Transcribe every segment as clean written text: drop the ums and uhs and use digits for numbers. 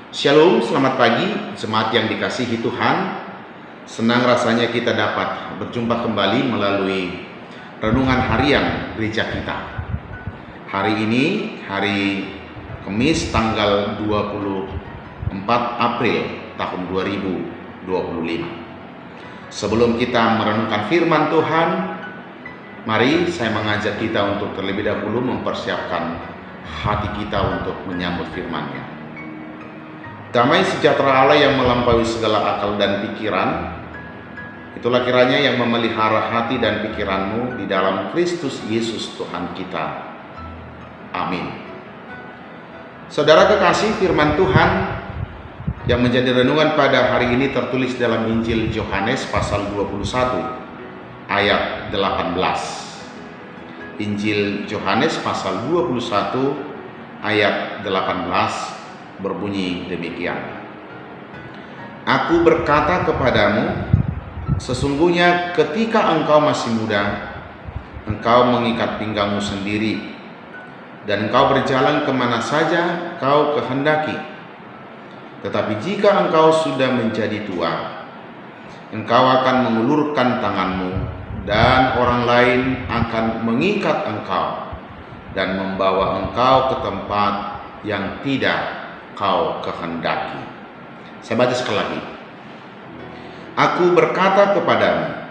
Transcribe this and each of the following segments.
Shalom, selamat pagi, jemaat yang dikasihi Tuhan. Senang rasanya kita dapat berjumpa kembali melalui renungan harian gereja kita. Hari ini, hari Kamis tanggal 24 April tahun 2025. Sebelum kita merenungkan firman Tuhan, mari saya mengajak kita untuk terlebih dahulu mempersiapkan hati kita untuk menyambut firman-Nya. Damai sejahtera Allah yang melampaui segala akal dan pikiran, itulah kiranya yang memelihara hati dan pikiranmu di dalam Kristus Yesus Tuhan kita. Amin. Saudara kekasih, firman Tuhan yang menjadi renungan pada hari ini tertulis dalam Injil Yohanes pasal 21 ayat 18. Injil Yohanes pasal 21 ayat 18 berbunyi demikian. Aku berkata kepadamu, sesungguhnya ketika engkau masih muda, engkau mengikat pinggangmu sendiri, dan engkau berjalan kemana saja kau kehendaki. Tetapi jika engkau sudah menjadi tua, engkau akan mengulurkan tanganmu, dan orang lain akan mengikat engkau, dan membawa engkau ke tempat yang tidak kau kehendaki. Saya baca sekali lagi. Aku berkata kepadamu,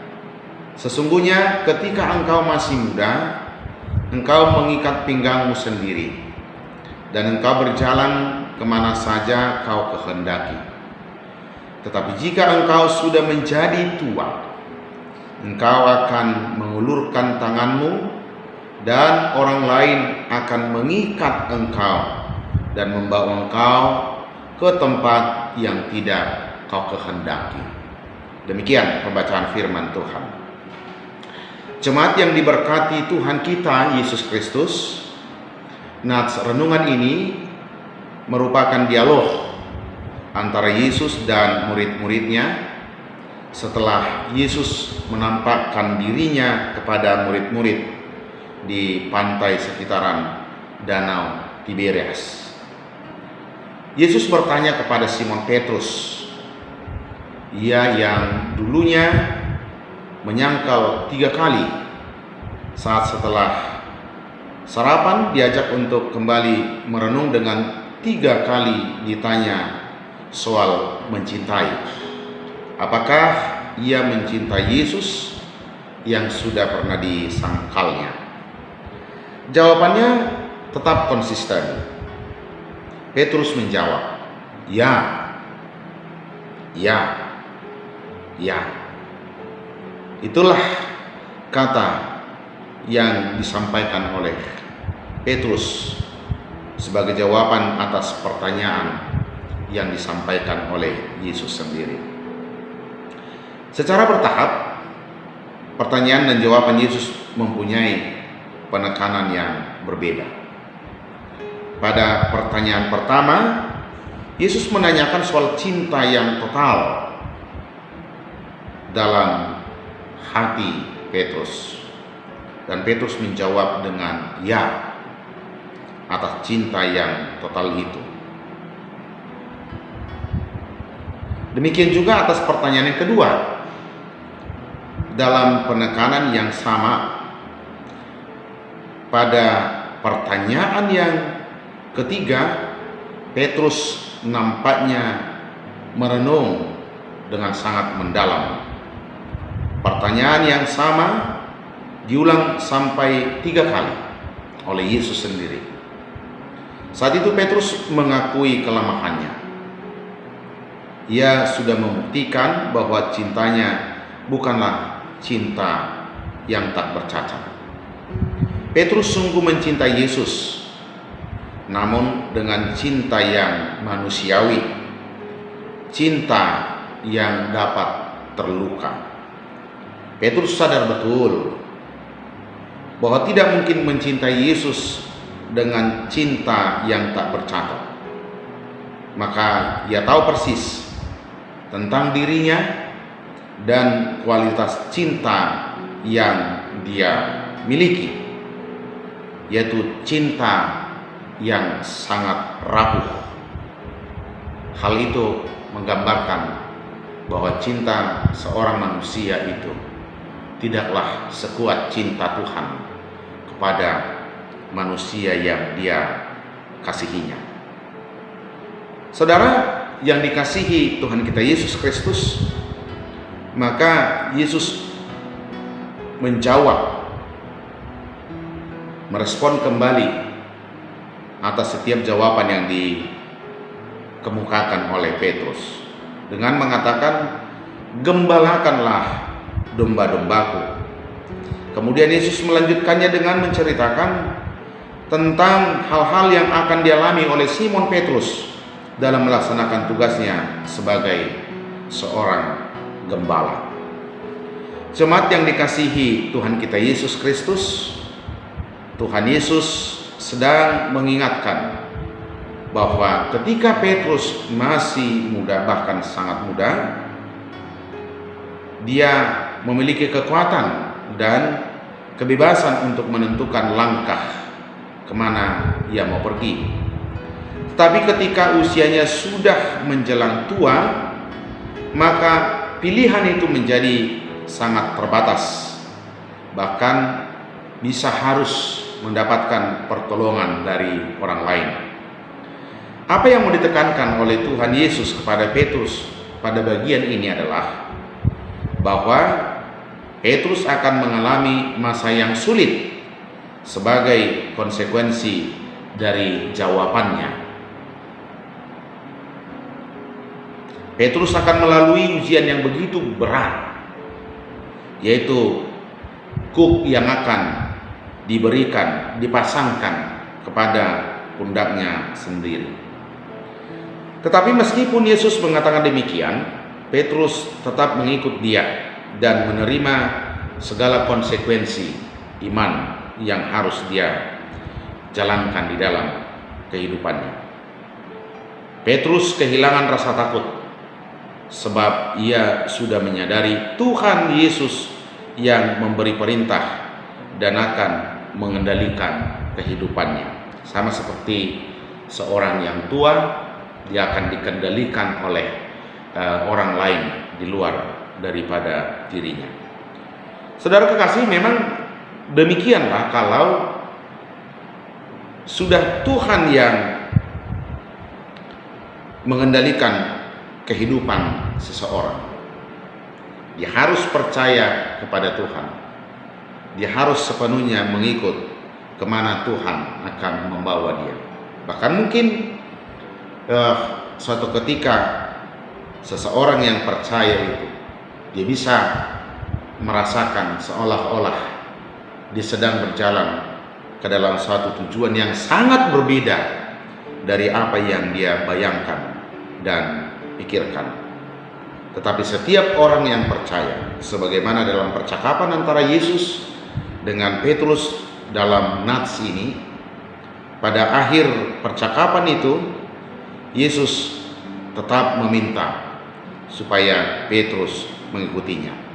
sesungguhnya ketika engkau masih muda, engkau mengikat pinggangmu sendiri, dan engkau berjalan kemana saja kau kehendaki. Tetapi jika engkau sudah menjadi tua, engkau akan mengulurkan tanganmu, dan orang lain akan mengikat engkau dan membawa engkau ke tempat yang tidak kau kehendaki. Demikian pembacaan firman Tuhan. Jemaat yang diberkati Tuhan kita Yesus Kristus, nats renungan ini merupakan dialog antara Yesus dan murid-muridnya setelah Yesus menampakkan dirinya kepada murid-murid di pantai sekitaran Danau Tiberias. Yesus bertanya kepada Simon Petrus, ia yang dulunya menyangkal 3 kali saat setelah sarapan diajak untuk kembali merenung dengan 3 kali ditanya soal mencintai. Apakah ia mencintai Yesus yang sudah pernah disangkalnya? Jawabannya tetap konsisten. Petrus menjawab, ya. Itulah kata yang disampaikan oleh Petrus sebagai jawaban atas pertanyaan yang disampaikan oleh Yesus sendiri. Secara bertahap, pertanyaan dan jawaban Yesus mempunyai penekanan yang berbeda. Pada pertanyaan pertama, Yesus menanyakan soal cinta yang total dalam hati Petrus, dan Petrus menjawab dengan ya atas cinta yang total itu. Demikian juga atas pertanyaan yang kedua, dalam penekanan yang sama. Pada pertanyaan yang ketiga, Petrus nampaknya merenung dengan sangat mendalam. Pertanyaan yang sama diulang sampai 3 kali oleh Yesus sendiri. Saat itu Petrus mengakui kelemahannya. Ia sudah membuktikan bahwa cintanya bukanlah cinta yang tak bercacat. Petrus sungguh mencintai Yesus, namun dengan cinta yang manusiawi, cinta yang dapat terluka. Petrus sadar betul bahwa tidak mungkin mencintai Yesus dengan cinta yang tak bercatat. Maka ia tahu persis tentang dirinya dan kualitas cinta yang dia miliki, yaitu cinta yang sangat rapuh, hal itu menggambarkan bahwa cinta seorang manusia itu tidaklah sekuat cinta Tuhan kepada manusia yang Dia kasihinya. Saudara yang dikasihi Tuhan kita Yesus Kristus, maka Yesus menjawab, merespon kembali atas setiap jawaban yang dikemukakan oleh Petrus dengan mengatakan, "Gembalakanlah domba-dombaku." Kemudian Yesus melanjutkannya dengan menceritakan tentang hal-hal yang akan dialami oleh Simon Petrus dalam melaksanakan tugasnya sebagai seorang gembala. Jemaat yang dikasihi Tuhan kita Yesus Kristus, Tuhan Yesus sedang mengingatkan bahwa ketika Petrus masih muda, bahkan sangat muda, dia memiliki kekuatan dan kebebasan untuk menentukan langkah kemana ia mau pergi. Tetapi ketika usianya sudah menjelang tua, maka pilihan itu menjadi sangat terbatas, bahkan bisa harus mendapatkan pertolongan dari orang lain. Apa yang mau ditekankan oleh Tuhan Yesus kepada Petrus pada bagian ini adalah bahwa Petrus akan mengalami masa yang sulit sebagai konsekuensi dari jawabannya. Petrus akan melalui ujian yang begitu berat, yaitu kuk yang akan dipasangkan kepada pundaknya sendiri. Tetapi meskipun Yesus mengatakan demikian, Petrus tetap mengikut Dia dan menerima segala konsekuensi iman yang harus dia jalankan di dalam kehidupannya. Petrus kehilangan rasa takut sebab ia sudah menyadari Tuhan Yesus yang memberi perintah dan akan mengendalikan kehidupannya. Sama seperti seorang yang tua, dia akan dikendalikan oleh orang lain di luar daripada dirinya. Saudara kekasih, memang demikianlah kalau sudah Tuhan yang mengendalikan kehidupan seseorang. Dia harus percaya kepada Tuhan. Dia harus sepenuhnya mengikut kemana Tuhan akan membawa dia. Bahkan mungkin suatu ketika seseorang yang percaya itu, dia bisa merasakan seolah-olah dia sedang berjalan ke dalam suatu tujuan yang sangat berbeda dari apa yang dia bayangkan dan pikirkan. Tetapi setiap orang yang percaya, sebagaimana dalam percakapan antara Yesus dengan Petrus dalam nats ini, pada akhir percakapan itu Yesus tetap meminta supaya Petrus mengikutinya.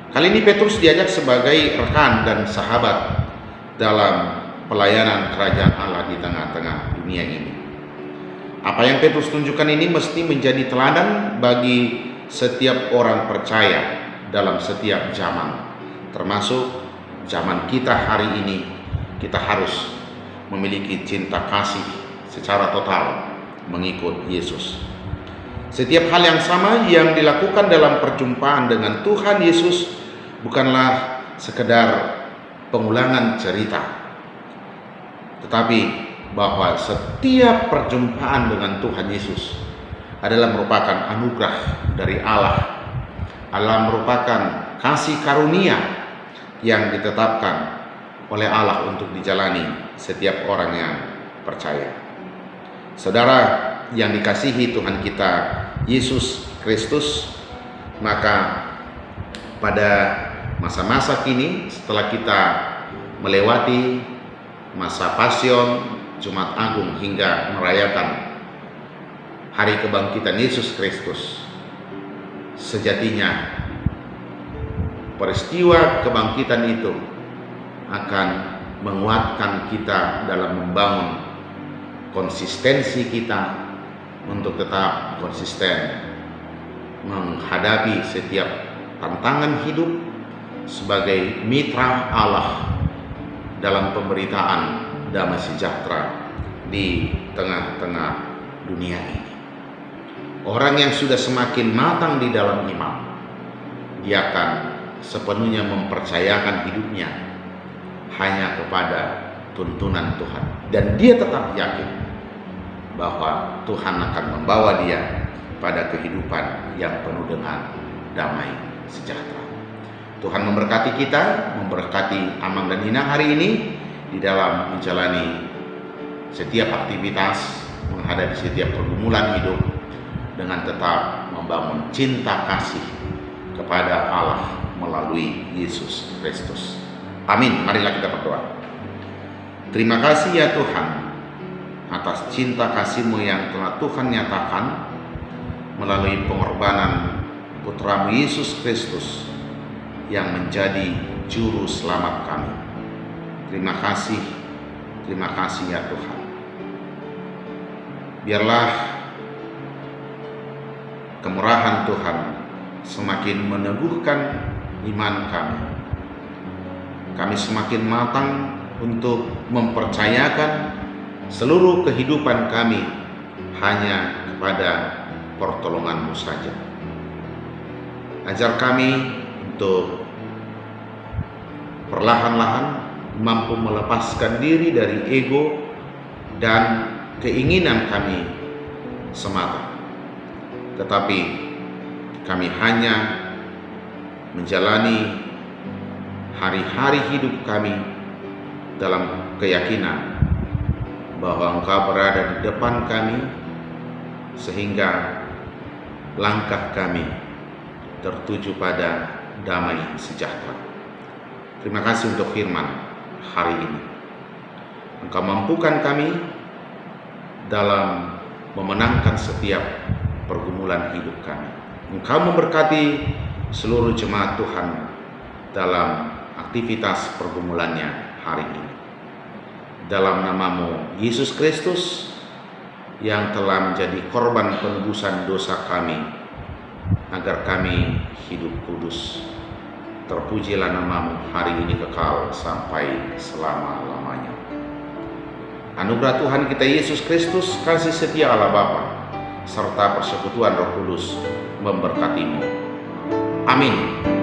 Kali ini Petrus diajak sebagai rekan dan sahabat dalam pelayanan kerajaan Allah di tengah-tengah dunia ini. Apa yang Petrus tunjukkan ini mesti menjadi teladan bagi setiap orang percaya dalam setiap zaman, termasuk zaman kita hari ini. Kita harus memiliki cinta kasih secara total mengikut Yesus. Setiap hal yang sama yang dilakukan dalam perjumpaan dengan Tuhan Yesus bukanlah sekedar pengulangan cerita, tetapi bahwa setiap perjumpaan dengan Tuhan Yesus adalah merupakan anugerah dari Allah, adalah merupakan kasih karunia yang ditetapkan oleh Allah untuk dijalani setiap orang yang percaya. Saudara yang dikasihi Tuhan kita Yesus Kristus, maka pada masa-masa kini setelah kita melewati masa Pasion, Jumat Agung hingga merayakan Hari Kebangkitan Yesus Kristus, sejatinya peristiwa kebangkitan itu akan menguatkan kita dalam membangun konsistensi kita untuk tetap konsisten menghadapi setiap tantangan hidup sebagai mitra Allah dalam pemberitaan damai sejahtera di tengah-tengah dunia ini. Orang yang sudah semakin matang di dalam iman, dia akan sepenuhnya mempercayakan hidupnya hanya kepada tuntunan Tuhan, dan dia tetap yakin bahwa Tuhan akan membawa dia pada kehidupan yang penuh dengan damai sejahtera. Tuhan memberkati kita, memberkati Amang dan Nina hari ini di dalam menjalani setiap aktivitas, menghadapi setiap pergumulan hidup dengan tetap membangun cinta kasih kepada Allah melalui Yesus Kristus. Amin. Marilah kita berdoa. Terima kasih ya Tuhan atas cinta kasih-Mu yang telah Tuhan nyatakan melalui pengorbanan Putra-Mu Yesus Kristus yang menjadi juru selamat kami. Terima kasih ya Tuhan. Biarlah kemurahan Tuhan semakin meneguhkan iman kami. Kami semakin matang untuk mempercayakan seluruh kehidupan kami hanya kepada pertolongan-Mu saja. Ajar kami untuk perlahan-lahan mampu melepaskan diri dari ego dan keinginan kami semata, tetapi kami hanya menjalani hari-hari hidup kami dalam keyakinan bahwa Engkau berada di depan kami, sehingga langkah kami tertuju pada damai sejahtera. Terima kasih untuk firman hari ini. Engkau mampukan kami dalam memenangkan setiap pergumulan hidup kami. Engkau memberkati seluruh jemaat Tuhan dalam aktivitas pergumulannya hari ini. Dalam nama-Mu Yesus Kristus yang telah menjadi korban penebusan dosa kami, agar kami hidup kudus. Terpujilah nama-Mu hari ini kekal sampai selama-lamanya. Anugerah Tuhan kita Yesus Kristus, kasih setia Allah Bapa, serta persekutuan Roh Kudus memberkati-Mu. Amin.